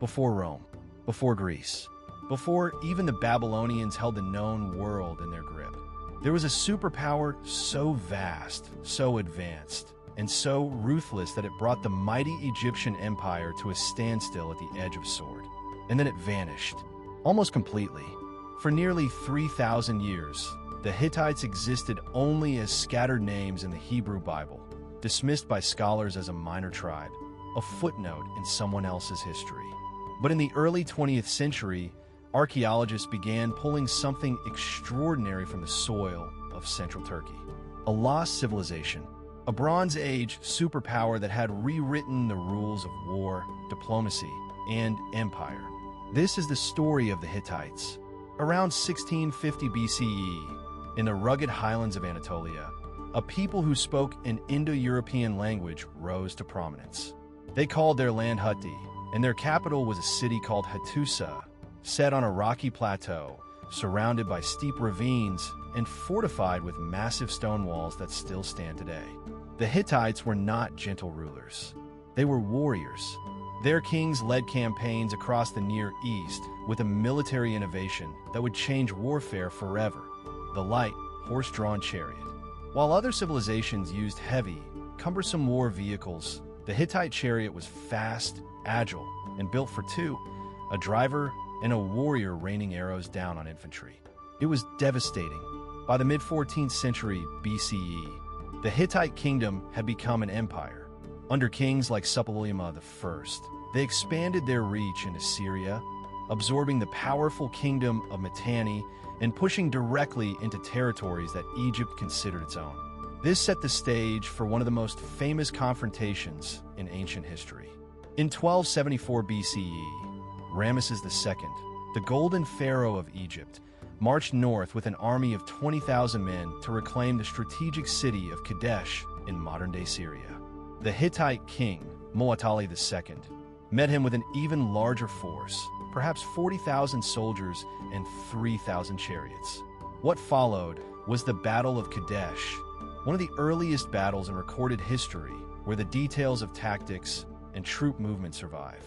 before Rome, before Greece, before even the Babylonians held the known world in their grip. There was a superpower so vast, so advanced, and so ruthless that it brought the mighty Egyptian empire to a standstill at the edge of sword. And then it vanished, almost completely. For nearly 3,000 years, the Hittites existed only as scattered names in the Hebrew Bible, dismissed by scholars as a minor tribe, a footnote in someone else's history. But in the early 20th century, archaeologists began pulling something extraordinary from the soil of central Turkey. A lost civilization, a Bronze Age superpower that had rewritten the rules of war, diplomacy, and empire. This is the story of the Hittites. Around 1650 BCE, in the rugged highlands of Anatolia, a people who spoke an Indo-European language rose to prominence. They called their land Hatti, and their capital was a city called Hattusa, set on a rocky plateau, surrounded by steep ravines and fortified with massive stone walls that still stand today. The Hittites were not gentle rulers. They were warriors. Their kings led campaigns across the Near East with a military innovation that would change warfare forever: the light, horse-drawn chariot. While other civilizations used heavy, cumbersome war vehicles, the Hittite chariot was fast, agile, and built for two: a driver and a warrior raining arrows down on infantry. It was devastating. By the mid-14th century BCE, the Hittite kingdom had become an empire. Under kings like Suppiluliuma I, they expanded their reach into Syria, absorbing the powerful kingdom of Mitanni and pushing directly into territories that Egypt considered its own. This set the stage for one of the most famous confrontations in ancient history. In 1274 BCE, Ramesses II, the Golden Pharaoh of Egypt, marched north with an army of 20,000 men to reclaim the strategic city of Kadesh in modern-day Syria. The Hittite king, Muwatalli II, met him with an even larger force, perhaps 40,000 soldiers and 3,000 chariots. What followed was the Battle of Kadesh, one of the earliest battles in recorded history where the details of tactics and troop movement survive.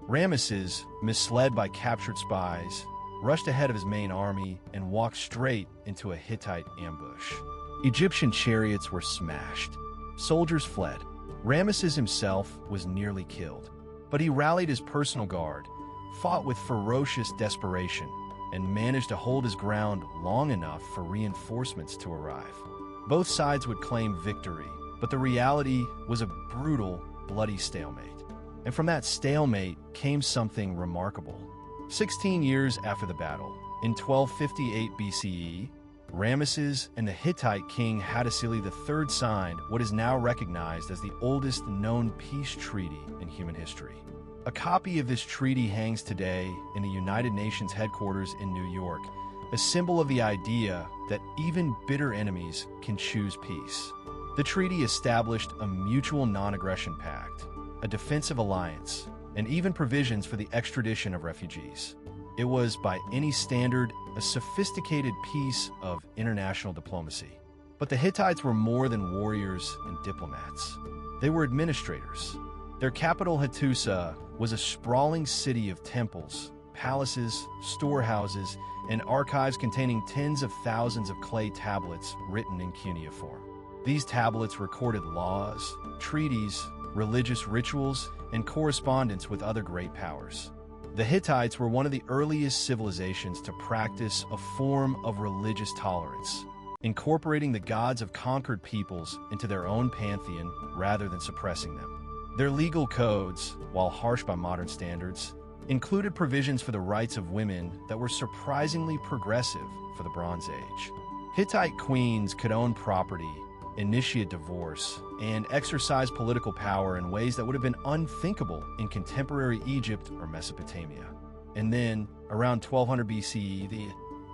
Ramesses, misled by captured spies, rushed ahead of his main army and walked straight into a Hittite ambush. Egyptian chariots were smashed. Soldiers fled. Ramesses himself was nearly killed, but he rallied his personal guard, fought with ferocious desperation, and managed to hold his ground long enough for reinforcements to arrive. Both sides would claim victory, but the reality was a brutal, bloody stalemate. And from that stalemate came something remarkable. 16 years after the battle, in 1258 BCE, Ramesses and the Hittite king Hattusili III signed what is now recognized as the oldest known peace treaty in human history. A copy of this treaty hangs today in the United Nations headquarters in New York, a symbol of the idea that even bitter enemies can choose peace. The treaty established a mutual non-aggression pact, a defensive alliance, and even provisions for the extradition of refugees. It was, by any standard, a sophisticated piece of international diplomacy. But the Hittites were more than warriors and diplomats. They were administrators. Their capital, Hattusa, was a sprawling city of temples, palaces, storehouses, and archives containing tens of thousands of clay tablets written in cuneiform. These tablets recorded laws, treaties, religious rituals, and correspondence with other great powers. The Hittites were one of the earliest civilizations to practice a form of religious tolerance, incorporating the gods of conquered peoples into their own pantheon rather than suppressing them. Their legal codes, while harsh by modern standards, included provisions for the rights of women that were surprisingly progressive for the Bronze Age. Hittite queens could own property, initiate divorce, and exercise political power in ways that would have been unthinkable in contemporary Egypt or Mesopotamia. And then, around 1200 BCE, the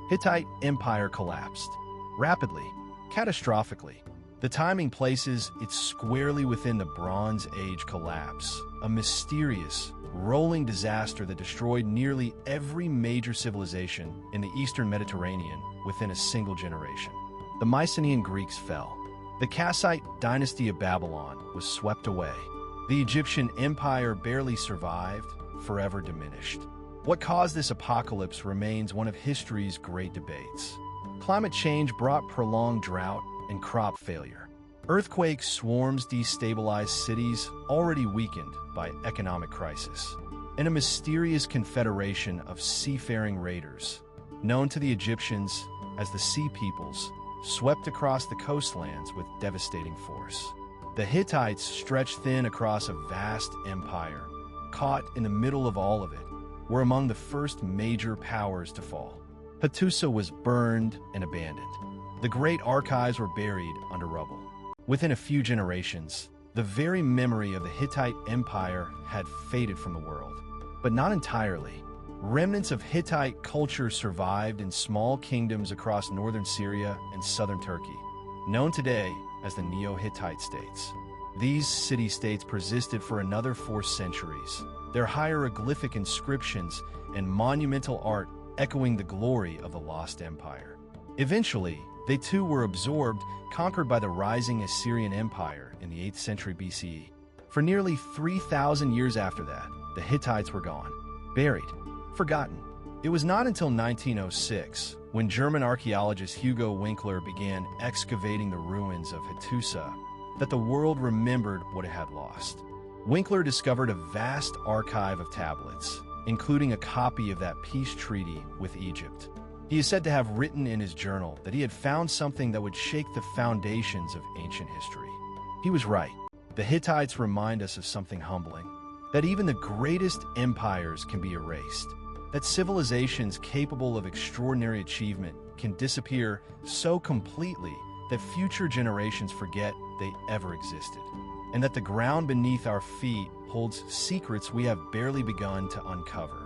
Hittite Empire collapsed. Rapidly, catastrophically. The timing places it squarely within the Bronze Age collapse, a mysterious, rolling disaster that destroyed nearly every major civilization in the Eastern Mediterranean within a single generation. The Mycenaean Greeks fell. The Kassite dynasty of Babylon was swept away. The Egyptian empire barely survived, forever diminished. What caused this apocalypse remains one of history's great debates. Climate change brought prolonged drought and crop failure. Earthquakes, swarms destabilized cities already weakened by economic crisis. And a mysterious confederation of seafaring raiders, known to the Egyptians as the Sea Peoples, swept across the coastlands with devastating force. The Hittites, stretched thin across a vast empire, caught in the middle of all of it, were among the first major powers to fall. Hattusa was burned and abandoned. The great archives were buried under rubble. Within a few generations, the very memory of the Hittite Empire had faded from the world. But not entirely. Remnants of Hittite culture survived in small kingdoms across northern Syria and southern Turkey, known today as the Neo-Hittite States. These city-states persisted for another 4 centuries, their hieroglyphic inscriptions and monumental art echoing the glory of the lost empire. Eventually, they too were absorbed, conquered by the rising Assyrian Empire in the 8th century BCE. For nearly 3,000 years after that, the Hittites were gone, buried, forgotten. It was not until 1906, when German archaeologist Hugo Winkler began excavating the ruins of Hattusa, that the world remembered what it had lost. Winkler discovered a vast archive of tablets, including a copy of that peace treaty with Egypt. He is said to have written in his journal that he had found something that would shake the foundations of ancient history. He was right. The Hittites remind us of something humbling, that even the greatest empires can be erased, that civilizations capable of extraordinary achievement can disappear so completely that future generations forget they ever existed, and that the ground beneath our feet holds secrets we have barely begun to uncover.